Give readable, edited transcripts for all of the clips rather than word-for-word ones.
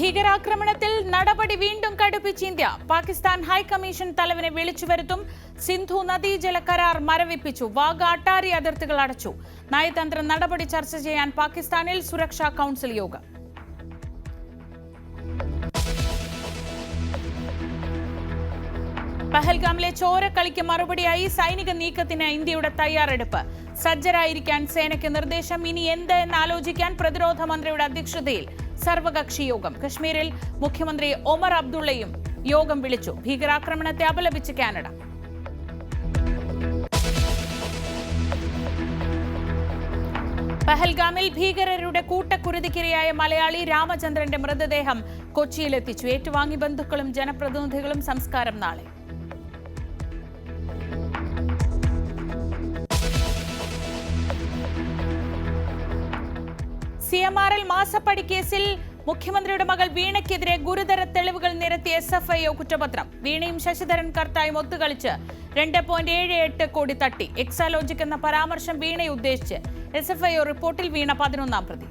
ഭീകരാക്രമണത്തിൽ നടപടി വീണ്ടും കടുപ്പിച്ച് ഇന്ത്യ. പാകിസ്ഥാൻ ഹൈക്കമ്മീഷൻ തലവനെ വിളിച്ചു വരുത്തും. സിന്ധു നദീജല കരാർ മരവിപ്പിച്ചു. വാഗ അട്ടാരി അതിർത്തികൾ അടച്ചു. നയതന്ത്ര നടപടി ചർച്ച ചെയ്യാൻ പാകിസ്ഥാനിൽ സുരക്ഷാ കൗൺസിൽ യോഗം. പഹൽഗാമിലെ ചോരക്കളിക്ക് മറുപടിയായി സൈനിക നീക്കത്തിന് ഇന്ത്യയുടെ തയ്യാറെടുപ്പ്. സജ്ജരായിരിക്കാൻ സേനയ്ക്ക് നിർദ്ദേശം. ഇനി എന്ത് എന്നാലോചിക്കാൻ പ്രതിരോധ മന്ത്രിയുടെ അധ്യക്ഷതയിൽ സർവകക്ഷി യോഗം. കശ്മീരിൽ മുഖ്യമന്ത്രി ഒമർ അബ്ദുള്ളയും യോഗം വിളിച്ചു. ഭീകരാക്രമണത്തെ അപലപിച്ച് കാനഡ. പഹൽഗാമിൽ ഭീകരരുടെ കൂട്ടക്കുരുതിക്കിരയായ മലയാളി രാമചന്ദ്രന്റെ മൃതദേഹം കൊച്ചിയിലെത്തിച്ചു. ഏറ്റുവാങ്ങി ബന്ധുക്കളും ജനപ്രതിനിധികളും. സംസ്കാരം നാളെ. CMRL മാസപ്പടി കേസിൽ മുഖ്യമന്ത്രിയുടെ മകൾ വീണയ്ക്കെതിരെ ഗുരുതര തെളിവുകൾ നിരത്തിയ SFIO കുറ്റപത്രം. വീണയും ശശിധരൻ കർത്തായും ഒത്തുകളിച്ച് 2.78 കോടി തട്ടി. എക്സാലോജിക് എന്ന പരാമർശം വീണയെ ഉദ്ദേശിച്ച്. SFIO റിപ്പോർട്ടിൽ വീണ 11-ാം പ്രതി.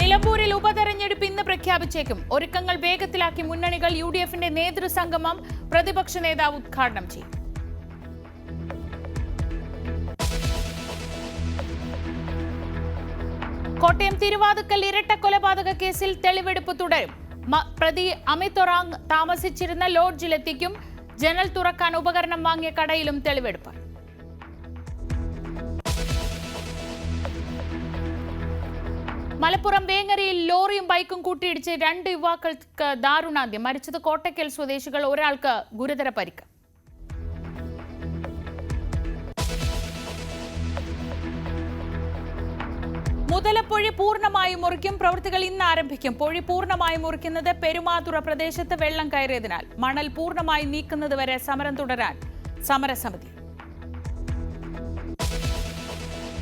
നിലമ്പൂരിൽ ഉപതെരഞ്ഞെടുപ്പ് ഇന്ന് പ്രഖ്യാപിച്ചേക്കും. ഒരുക്കങ്ങൾ വേഗത്തിലാക്കി മുന്നണികൾ. UDFന്റെ നേതൃസംഗമം പ്രതിപക്ഷ നേതാവ് ഉദ്ഘാടനം ചെയ്യും. കോട്ടയം തിരുവാതുക്കൽ ഇരട്ട കൊലപാതക കേസിൽ തെളിവെടുപ്പ് തുടരും. പ്രതി അമിത് ഒറാങ് താമസിച്ചിരുന്ന ലോഡ്ജിലെത്തിക്കും. ജനൽ തുറക്കാൻ ഉപകരണം വാങ്ങിയ കടയിലും തെളിവെടുപ്പ്. മലപ്പുറം വേങ്ങരയിൽ ലോറിയും ബൈക്കും കൂട്ടിയിടിച്ച് 2 യുവാക്കൾക്ക് ദാരുണാന്ത്യം. മരിച്ചത് കോട്ടയ്ക്കൽ സ്വദേശികൾ. ഒരാൾക്ക് ഗുരുതര പരിക്ക്. മുതലപ്പൊഴി പൂർണ്ണമായും മുറിക്കും. പ്രവൃത്തികൾ ഇന്ന് ആരംഭിക്കും. പൊഴി പൂർണ്ണമായും മുറിക്കുന്നത് പെരുമാതുറ പ്രദേശത്ത് വെള്ളം കയറിയതിനാൽ. മണൽ പൂർണ്ണമായി നീക്കുന്നതുവരെ സമരം തുടരാൻ സമരസമിതി.